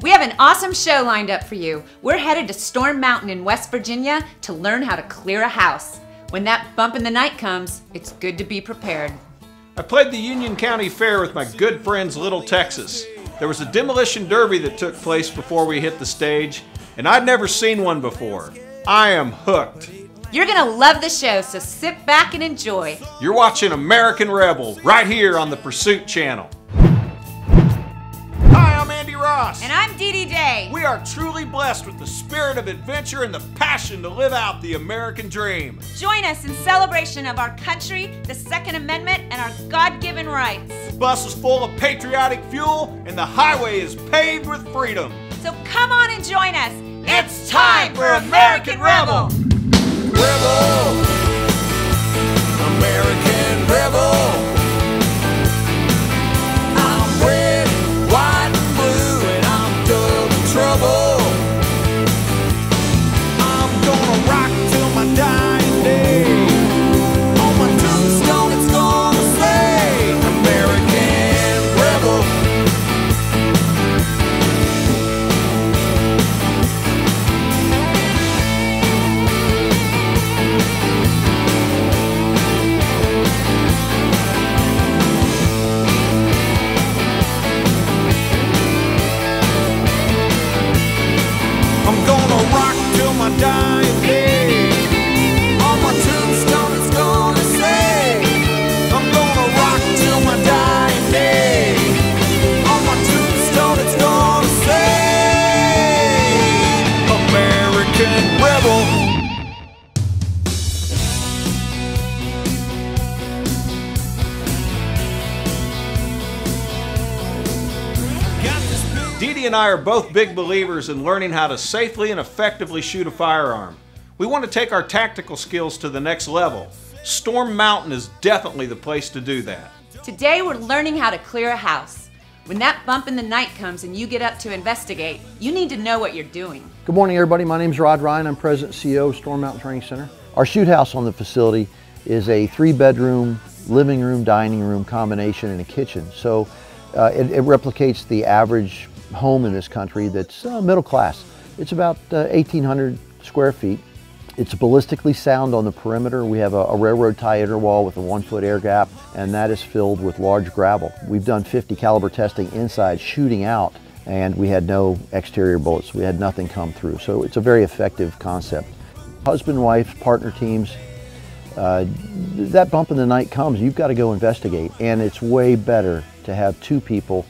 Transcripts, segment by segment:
We have an awesome show lined up for you. We're headed to Storm Mountain in West Virginia to learn how to clear a house. When that bump in the night comes, it's good to be prepared. I played the Union County Fair with my good friends Little Texas. There was a demolition derby that took place before we hit the stage, and I'd never seen one before. I am hooked. You're gonna love the show, so sit back and enjoy. You're watching American Rebel right here on the Pursuit Channel. Hi, I'm Andy Ross. And I'm Dee Dee Day. We are truly blessed with the spirit of adventure and the passion to live out the American dream. Join us in celebration of our country, the Second Amendment, and our God-given rights. The bus is full of patriotic fuel, and the highway is paved with freedom. So come on and join us. It's time for American Rebel. Rebel, American Rebel. I'm red, white, and blue, and I'm double trouble. I'm gonna rock till my dying day. On my tombstone it's gonna say American Rebel. I'm gonna rock till my dying day. On my tombstone it's gonna say I'm gonna rock till my dying day. On my tombstone it's gonna say American Rebel. Dee Dee and I are both big believers in learning how to safely and effectively shoot a firearm. We want to take our tactical skills to the next level. Storm Mountain is definitely the place to do that. Today we're learning how to clear a house. When that bump in the night comes and you get up to investigate, you need to know what you're doing. Good morning, everybody. My name is Rod Ryan. I'm President and CEO of Storm Mountain Training Center. Our shoot house on the facility is a 3-bedroom, living room, dining room combination and a kitchen. So it replicates the average home in this country that's middle class. It's about 1,800 square feet. It's ballistically sound on the perimeter. We have a railroad tie inner wall with a 1-foot air gap, and that is filled with large gravel. We've done 50 caliber testing inside, shooting out, and we had no exterior bullets. We had nothing come through. So it's a very effective concept. Husband, wife, partner teams, that bump in the night comes, you've got to go investigate, and it's way better to have 2 people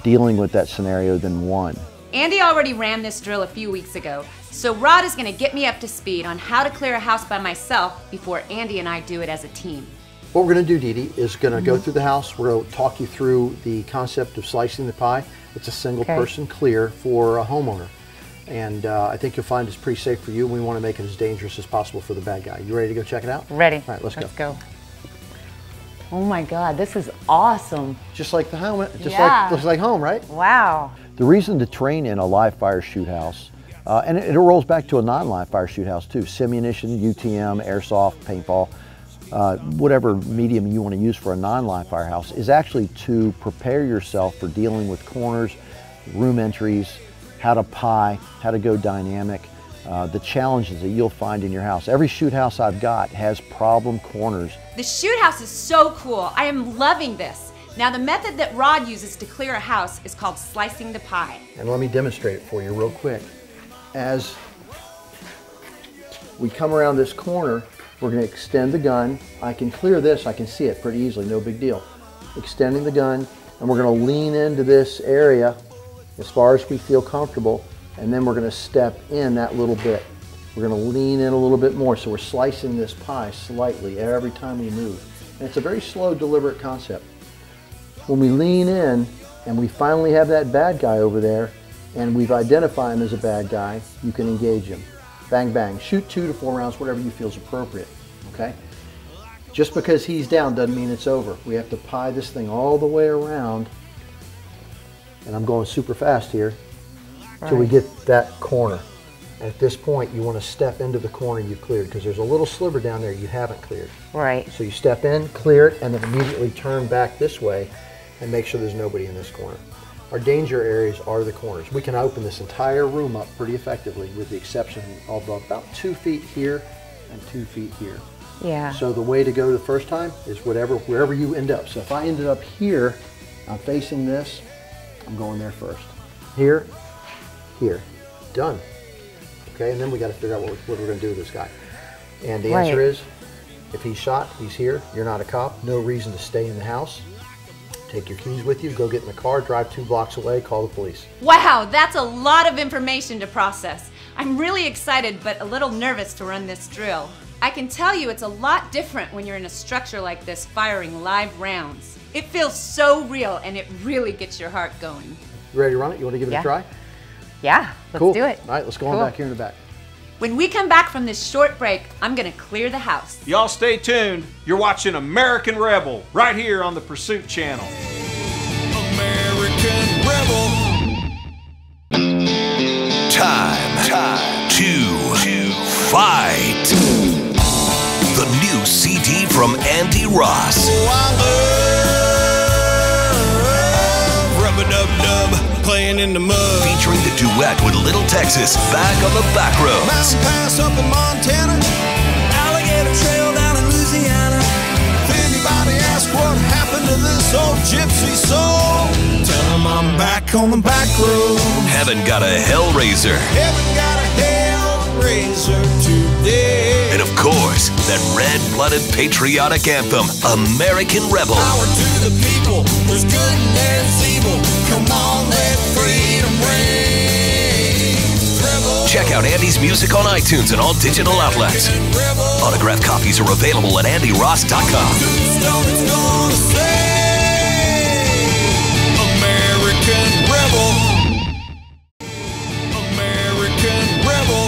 dealing with that scenario than 1. Andy already ran this drill a few weeks ago, so Rod is going to get me up to speed on how to clear a house by myself before Andy and I do it as a team. What we're going to do, Dee Dee, is going to go through the house. We're going to talk you through the concept of slicing the pie. It's a single person clear for a homeowner. And I think you'll find it's pretty safe for you. We want to make it as dangerous as possible for the bad guy. You ready to go check it out? Ready. All right, let's go. Oh my God, this is awesome. Just like the home, Yeah. looks like home, right? Wow. The reason to train in a live fire shoot house, and it rolls back to a non-live fire shoot house too, simunition, UTM, airsoft, paintball, whatever medium you want to use for a non-live fire house, is actually to prepare yourself for dealing with corners, room entries, how to pie, how to go dynamic, the challenges that you'll find in your house. Every shoot house I've got has problem corners. The shoot house is so cool. I am loving this. Now the method that Rod uses to clear a house is called slicing the pie. And let me demonstrate it for you real quick. As we come around this corner, we're going to extend the gun. I can clear this, I can see it pretty easily, no big deal. Extending the gun, and we're going to lean into this area as far as we feel comfortable, and then we're going to step in that little bit. We're going to lean in a little bit more, so we're slicing this pie slightly every time we move. And it's a very slow, deliberate concept. When we lean in and we finally have that bad guy over there, and we've identified him as a bad guy, you can engage him. Bang, bang. Shoot 2 to 4 rounds, whatever you feel is appropriate, okay? Just because he's down doesn't mean it's over. We have to pie this thing all the way around, and I'm going super fast here, till we get that corner. At this point, you want to step into the corner you cleared, because there's a little sliver down there you haven't cleared. Right. So you step in, clear it, and then immediately turn back this way and make sure there's nobody in this corner. Our danger areas are the corners. We can open this entire room up pretty effectively with the exception of about 2 feet here and 2 feet here. Yeah. So the way to go the first time is wherever you end up. So if I ended up here, I'm facing this, I'm going there first. Here, here, done. Okay, and then we got to figure out what we're going to do with this guy. And the answer is, if he's shot, he's here, you're not a cop, no reason to stay in the house. Take your keys with you, go get in the car, drive 2 blocks away, call the police. Wow, that's a lot of information to process. I'm really excited but a little nervous to run this drill. I can tell you it's a lot different when you're in a structure like this firing live rounds. It feels so real and it really gets your heart going. You ready to run it? You want to give it a try? Yeah, let's Cool. do it. All right, let's go on back here in the back. When we come back from this short break, I'm gonna clear the house. Y'all stay tuned. You're watching American Rebel right here on the Pursuit Channel. American Rebel. Time to fight. The new CD from Andy Ross. Oh, I love Rub-a-dub-dub, playing in the mud. Featuring the duet with Little Texas, back on the back roads. Mountain Pass up in Montana, Alligator Trail down in Louisiana. If anybody asks what happened to this old gypsy soul, tell them I'm back on the back road. Heaven got a Hellraiser. Heaven got a Hellraiser today. And of course, that red-blooded patriotic anthem, American Rebel. Power to the people, there's good and there's evil. Come on, let freedom ring. Rebel. Check out Andy's music on iTunes and all digital outlets. Autographed copies are available at andyross.com. Tombstone is gonna say, American Rebel. American Rebel.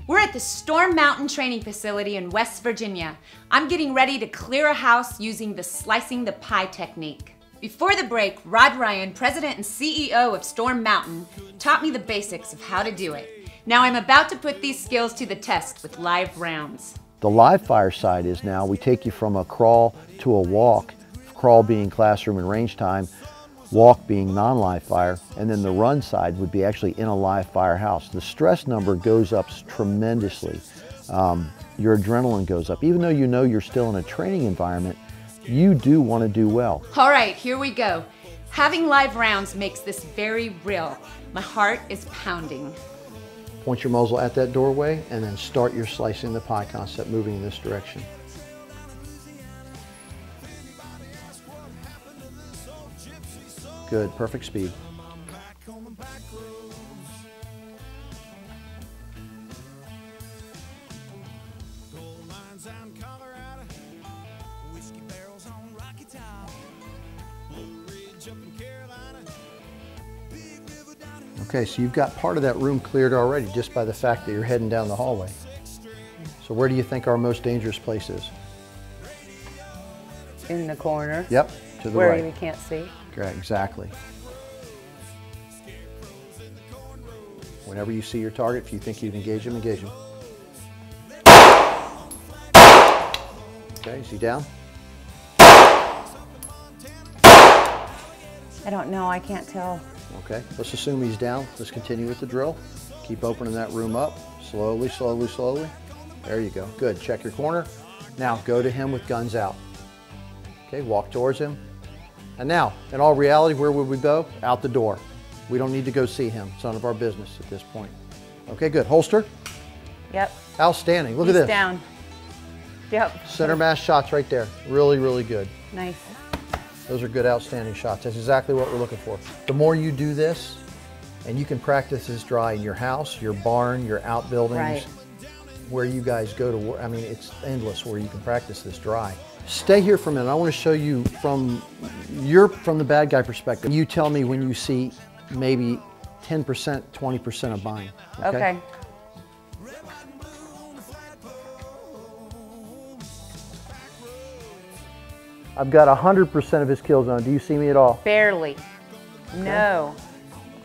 We're at the Storm Mountain Training Facility in West Virginia. I'm getting ready to clear a house using the slicing the pie technique. Before the break, Rod Ryan, president and CEO of Storm Mountain, taught me the basics of how to do it. Now I'm about to put these skills to the test with live rounds. The live fire side is now we take you from a crawl to a walk, crawl being classroom and range time, walk being non-live fire, and then the run side would be actually in a live fire house. The stress number goes up tremendously. Your adrenaline goes up. Even though you know you're still in a training environment, you do want to do well. All right, here we go. Having live rounds makes this very real. My heart is pounding. Point your muzzle at that doorway and then start your slicing the pie concept moving in this direction. Good, perfect speed. Okay, so you've got part of that room cleared already just by the fact that you're heading down the hallway. So where do you think our most dangerous place is? In the corner. Yep, to the where right. we can't see. Correct, exactly. Whenever you see your target, if you think you can engage him, engage him. Okay, is he down? I don't know, I can't tell. Okay, let's assume he's down. Let's continue with the drill. Keep opening that room up. Slowly, slowly, slowly. There you go. Good. Check your corner. Now go to him with guns out. Okay, walk towards him. And now, in all reality, where would we go? Out the door. We don't need to go see him. It's none of our business at this point. Okay, good. Holster. Yep. Outstanding. Look at He's this. down. Yep. Center mass shots right there. Really, really good. Nice. Those are good, outstanding shots. That's exactly what we're looking for. The more you do this, and you can practice this dry in your house, your barn, your outbuildings, Right. where you guys go to work. I mean, it's endless where you can practice this dry. Stay here for a minute. I want to show you from the bad guy perspective. You tell me when you see maybe 10%, 20% of buying. Okay. I've got 100% of his kill zone. Do you see me at all? Barely. No.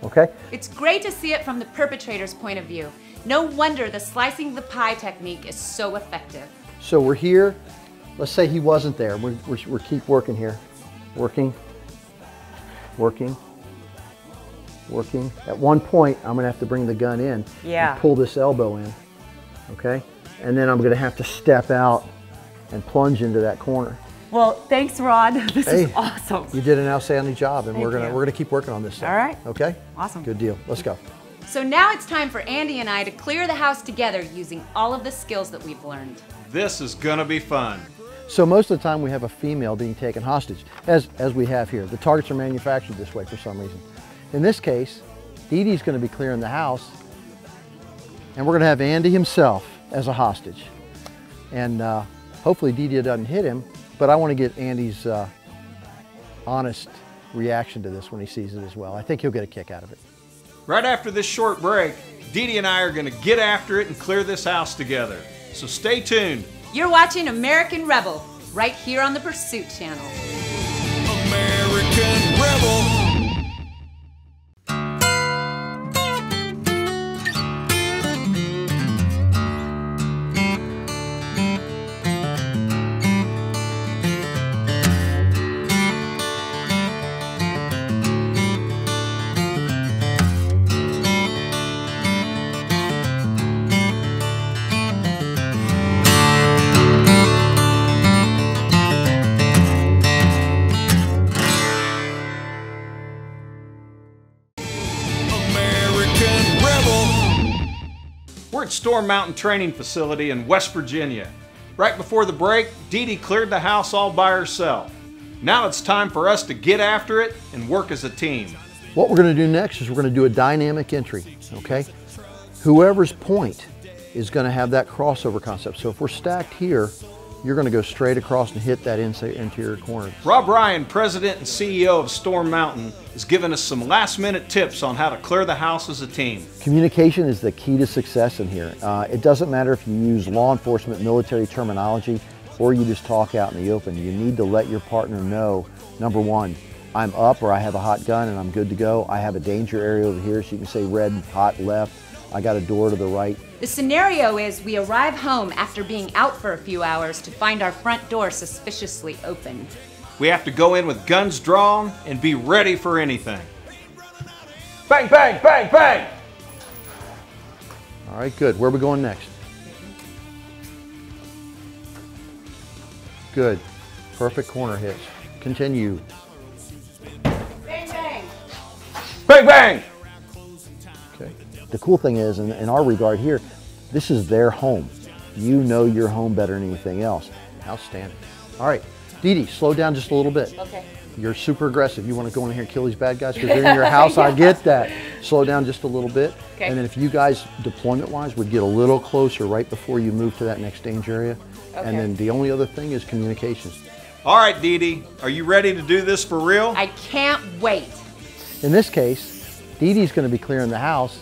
Okay. It's great to see it from the perpetrator's point of view. No wonder the slicing the pie technique is so effective. So we're here. Let's say he wasn't there. We keep working here. Working, working, working. At one point, I'm gonna have to bring the gun in and pull this elbow in, okay? And then I'm gonna have to step out and plunge into that corner. Well, thanks, Rod. This is awesome. You did an outstanding job, and Thank we're gonna keep working on this stuff. All right. Okay? Awesome. Good deal. Let's go. So now it's time for Andy and I to clear the house together using all of the skills that we've learned. This is gonna be fun. So most of the time we have a female being taken hostage, as we have here. The targets are manufactured this way for some reason. In this case, Dee Dee's gonna be clearing the house, and we're gonna have Andy himself as a hostage. And hopefully Dee Dee doesn't hit him, but I wanna get Andy's honest reaction to this when he sees it as well. I think he'll get a kick out of it. Right after this short break, Dee Dee and I are gonna get after it and clear this house together. So stay tuned. You're watching American Rebel, right here on the Pursuit Channel. American Rebel. We're at Storm Mountain Training Facility in West Virginia. Right before the break, Dee Dee cleared the house all by herself. Now it's time for us to get after it and work as a team. What we're going to do next is we're going to do a dynamic entry, okay? Whoever's point is going to have that crossover concept. So if we're stacked here, you're going to go straight across and hit that interior corner. Rob Ryan, President and CEO of Storm Mountain, has given us some last-minute tips on how to clear the house as a team. Communication is the key to success in here. It doesn't matter if you use law enforcement, military terminology, or you just talk out in the open. You need to let your partner know, number one, I'm up or I have a hot gun and I'm good to go. I have a danger area over here, so you can say red, hot, left. I got a door to the right. The scenario is we arrive home after being out for a few hours to find our front door suspiciously open. We have to go in with guns drawn and be ready for anything. Bang, bang, bang, bang! All right, good. Where are we going next? Good. Perfect corner hits. Continue. Bang, bang! Bang, bang! Okay. The cool thing is, in our regard here, this is their home. You know your home better than anything else. Outstanding. All right, Dee Dee, slow down just a little bit. Okay. You're super aggressive. You want to go in here and kill these bad guys because they're in your house. I get that. Slow down just a little bit. Okay. And then if you guys, deployment-wise, would get a little closer right before you move to that next danger area. Okay. And then the only other thing is communications. All right, Dee Dee, are you ready to do this for real? I can't wait. In this case, Dee Dee's going to be clearing the house,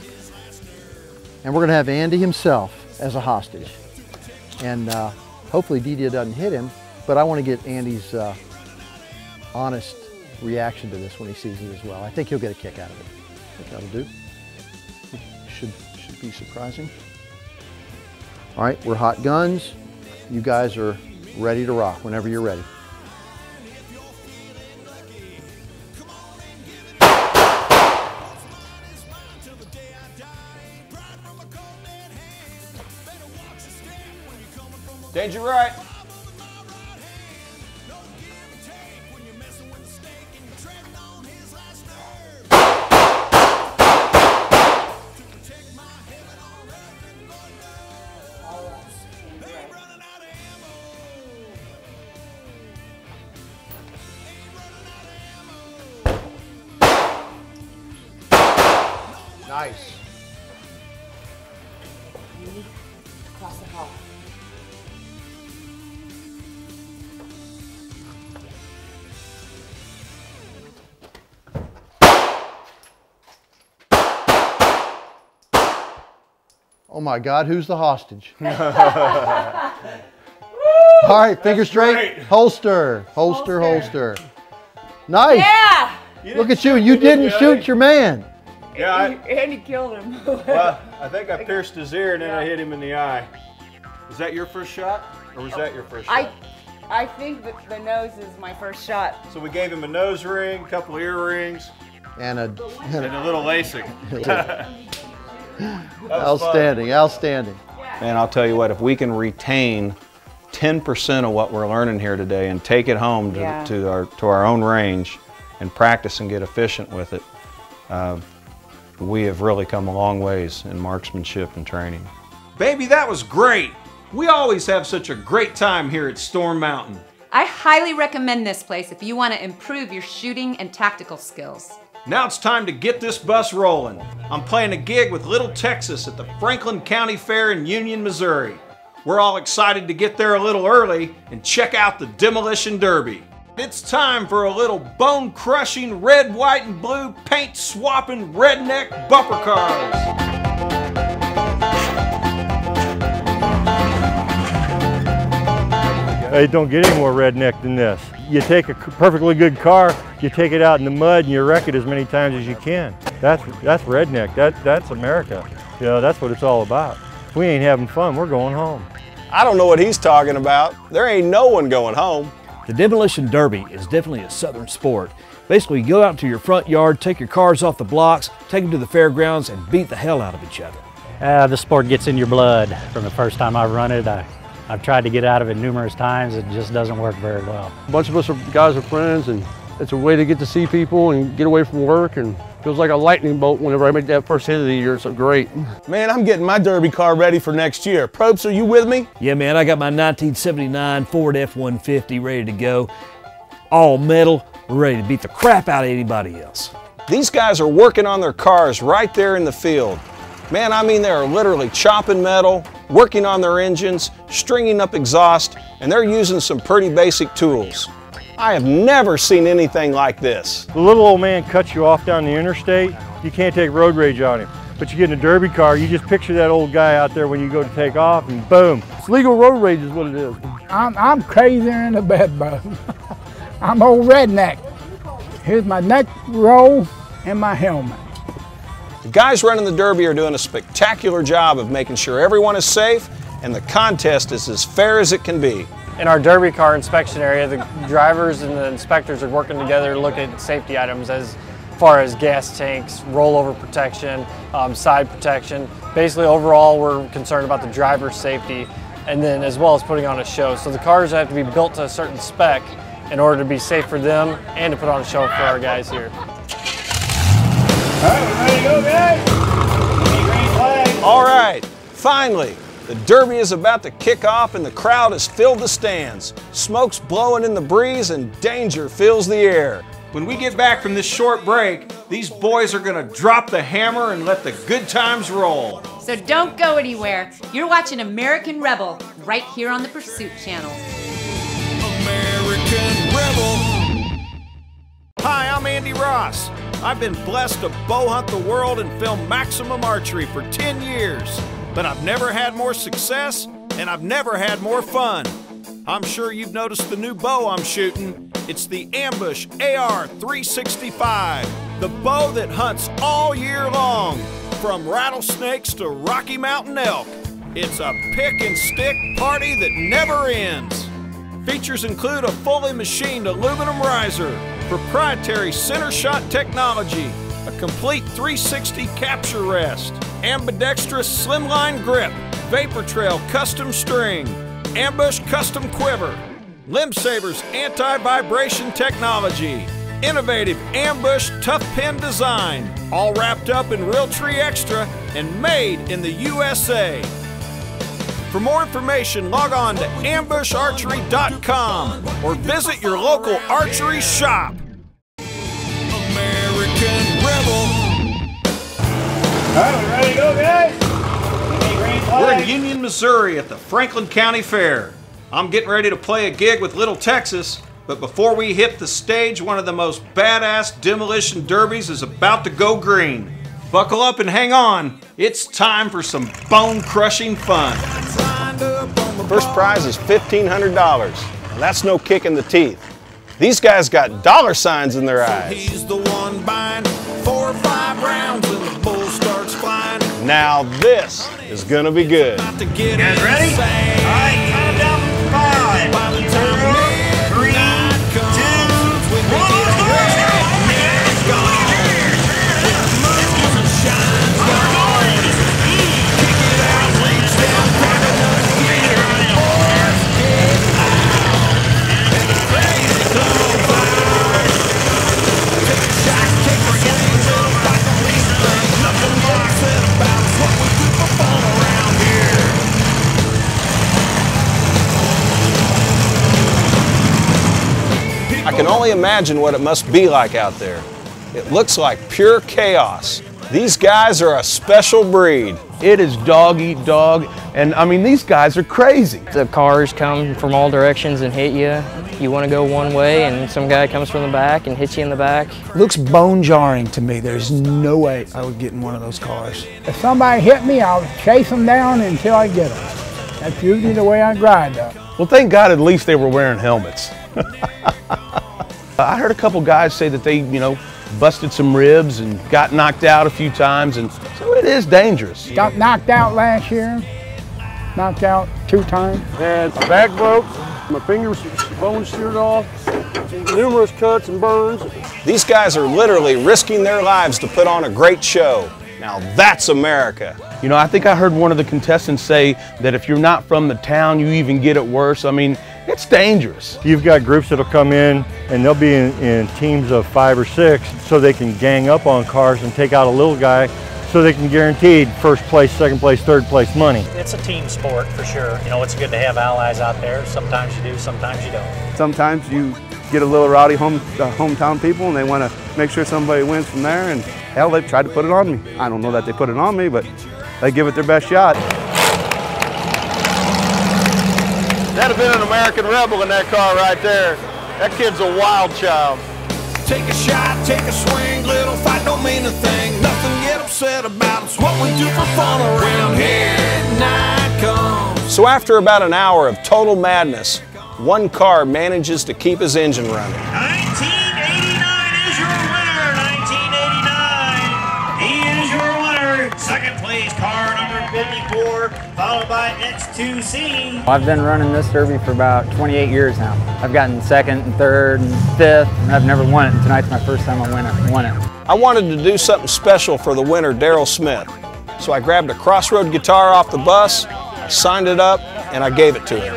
and we're going to have Andy himself as a hostage. And hopefully Dee Dee doesn't hit him, but I want to get Andy's honest reaction to this when he sees it as well. I think he'll get a kick out of it. I think that'll do. Should be surprising. All right, we're hot guns. You guys are ready to rock whenever you're ready. Danger right. Nice. Across the hall. Oh my God, who's the hostage? All right, finger straight. great. Holster, holster, holster. Nice. Yeah! Look at you. You didn't shoot your man. Yeah, Andy killed him. well, I think I pierced his ear and then I hit him in the eye. Was that your first shot? Or was that your first shot? I think that the nose is my first shot. So we gave him a nose ring, a couple of earrings. And a little LASIK. Outstanding, outstanding. Man, I'll tell you what, if we can retain 10% of what we're learning here today and take it home to our own range and practice and get efficient with it, we have really come a long ways in marksmanship and training. Baby, that was great. We always have such a great time here at Storm Mountain. I highly recommend this place if you want to improve your shooting and tactical skills. Now it's time to get this bus rolling. I'm playing a gig with Little Texas at the Franklin County Fair in Union, Missouri. We're all excited to get there a little early and check out the Demolition Derby. It's time for a little bone-crushing red, white, and blue paint-swapping redneck bumper cars. It don't get any more redneck than this. You take a perfectly good car, you take it out in the mud and you wreck it as many times as you can. That's redneck, that's America. You know, that's what it's all about. If we ain't having fun, we're going home. I don't know what he's talking about. There ain't no one going home. The Demolition Derby is definitely a southern sport. Basically, you go out to your front yard, take your cars off the blocks, take them to the fairgrounds, and beat the hell out of each other. The sport gets in your blood. From the first time I've run it, I've tried to get out of it numerous times. It just doesn't work very well. A bunch of us guys are friends, and it's a way to get to see people and get away from work, and feels like a lightning bolt whenever I make that first hit of the year. It's great. Man, I'm getting my derby car ready for next year. Probes, are you with me? Yeah, man, I got my 1979 Ford F-150 ready to go. All metal, ready to beat the crap out of anybody else. These guys are working on their cars right there in the field. Man, I mean, they are literally chopping metal, working on their engines, stringing up exhaust, and they're using some pretty basic tools. I have never seen anything like this. The little old man cuts you off down the interstate, you can't take road rage on him. But you get in a derby car, you just picture that old guy out there when you go to take off, and boom. It's legal road rage is what it is. I'm crazier than a bedbug. I'm old redneck. Here's my neck roll and my helmet. The guys running the derby are doing a spectacular job of making sure everyone is safe and the contest is as fair as it can be. In our derby car inspection area, the drivers and the inspectors are working together to look at safety items as far as gas tanks, rollover protection, side protection. Basically, overall, we're concerned about the driver's safety, and then as well as putting on a show. So the cars have to be built to a certain spec in order to be safe for them and to put on a show for our guys here. All right, we're ready to go, guys. Green flag. All right, finally. The derby is about to kick off and the crowd has filled the stands. Smoke's blowing in the breeze and danger fills the air. When we get back from this short break, these boys are gonna drop the hammer and let the good times roll. So don't go anywhere. You're watching American Rebel right here on the Pursuit Channel. American Rebel. Hi, I'm Andy Ross. I've been blessed to bow hunt the world and film maximum archery for 10 years. But I've never had more success, and I've never had more fun. I'm sure you've noticed the new bow I'm shooting. It's the Ambush AR-365, the bow that hunts all year long, from rattlesnakes to Rocky Mountain elk. It's a pick and stick party that never ends. Features include a fully machined aluminum riser, proprietary center shot technology, a complete 360 capture rest, ambidextrous slimline grip, Vapor Trail custom string, Ambush custom quiver, Limb Savers anti-vibration technology, innovative Ambush tough pin design, all wrapped up in Realtree Extra and made in the USA. For more information, log on to ambusharchery.com or visit your local archery shop. American Rebel. All right, we're ready to go, guys. We're in Union, Missouri at the Franklin County Fair. I'm getting ready to play a gig with Little Texas, but before we hit the stage, one of the most badass demolition derbies is about to go green. Buckle up and hang on. It's time for some bone-crushing fun. First prize is $1,500. And that's no kick in the teeth. These guys got dollar signs in their eyes. He's the one buying 4 or 5 rounds and the bull starts flying. Now this is gonna be good. You guys ready? All right, count them down from 5. 4, 3, 2, 1, let's go! only imagine what it must be like out there. It looks like pure chaos. These guys are a special breed. It is dog eat dog, and I mean, these guys are crazy. The cars come from all directions and hit you. You want to go one way, and some guy comes from the back and hits you in the back. Looks bone jarring to me. There's no way I would get in one of those cars. If somebody hit me, I'll chase them down until I get them. That's usually the way I ride, though. Well, thank God at least they were wearing helmets. I heard a couple guys say that they, busted some ribs and got knocked out a few times, and so it is dangerous. Got knocked out last year, knocked out 2 times. And my back broke, my fingers bones sheared off, numerous cuts and burns. These guys are literally risking their lives to put on a great show. Now that's America. I think I heard one of the contestants say that if you're not from the town, you even get it worse. I mean, it's dangerous. You've got groups that'll come in and they'll be in teams of 5 or 6 so they can gang up on cars and take out a little guy so they can guaranteed first place, second place, third place money. It's a team sport for sure. It's good to have allies out there. Sometimes you do, sometimes you don't. Sometimes you get a little rowdy hometown people and they want to make sure somebody wins from there, and hell, they tried to put it on me. I don't know that they put it on me, but they give it their best shot. That'd have been an American rebel in that car right there. That kid's a wild child. Take a shot, take a swing, little fight don't mean a thing. Nothing to get upset about, it's what we do for fun around here. Night comes. So after about an hour of total madness, one car manages to keep his engine running. 1989 is your winner, 1989. He is your winner. Second place, car number 54, followed by X2C. I've been running this derby for about 28 years now. I've gotten 2nd and 3rd and 5th, and I've never won it. Tonight's my first time I won it. I wanted to do something special for the winner, Daryl Smith. So I grabbed a Crossroad guitar off the bus, I signed it up, and I gave it to him.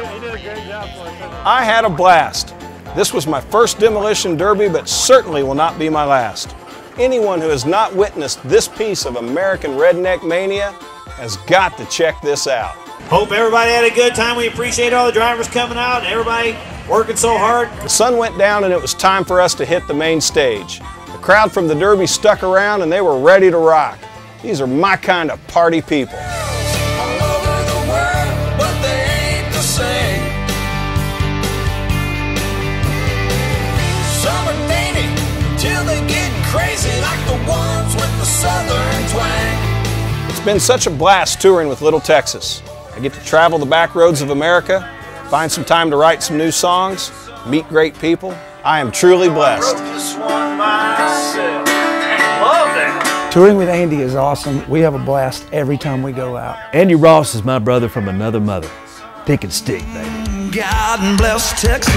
I had a blast. This was my first demolition derby, but certainly will not be my last. Anyone who has not witnessed this piece of American redneck mania has got to check this out. Hope everybody had a good time. We appreciate all the drivers coming out and everybody working so hard. The sun went down and it was time for us to hit the main stage. The crowd from the derby stuck around and they were ready to rock. These are my kind of party people. All over the world, but they ain't the same. Some are dating till they get crazy, like the ones with the southern twang. It's been such a blast touring with Little Texas. I get to travel the back roads of America, find some time to write some new songs, meet great people. I am truly blessed. Touring with Andy is awesome. We have a blast every time we go out. Andy Ross is my brother from another mother. Pick and stick, baby. God bless Texas.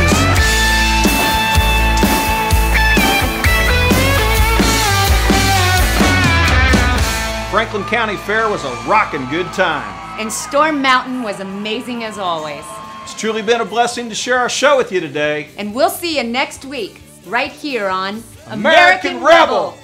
Franklin County Fair was a rockin' good time. And Storm Mountain was amazing as always. It's truly been a blessing to share our show with you today. And we'll see you next week, right here on American Rebel.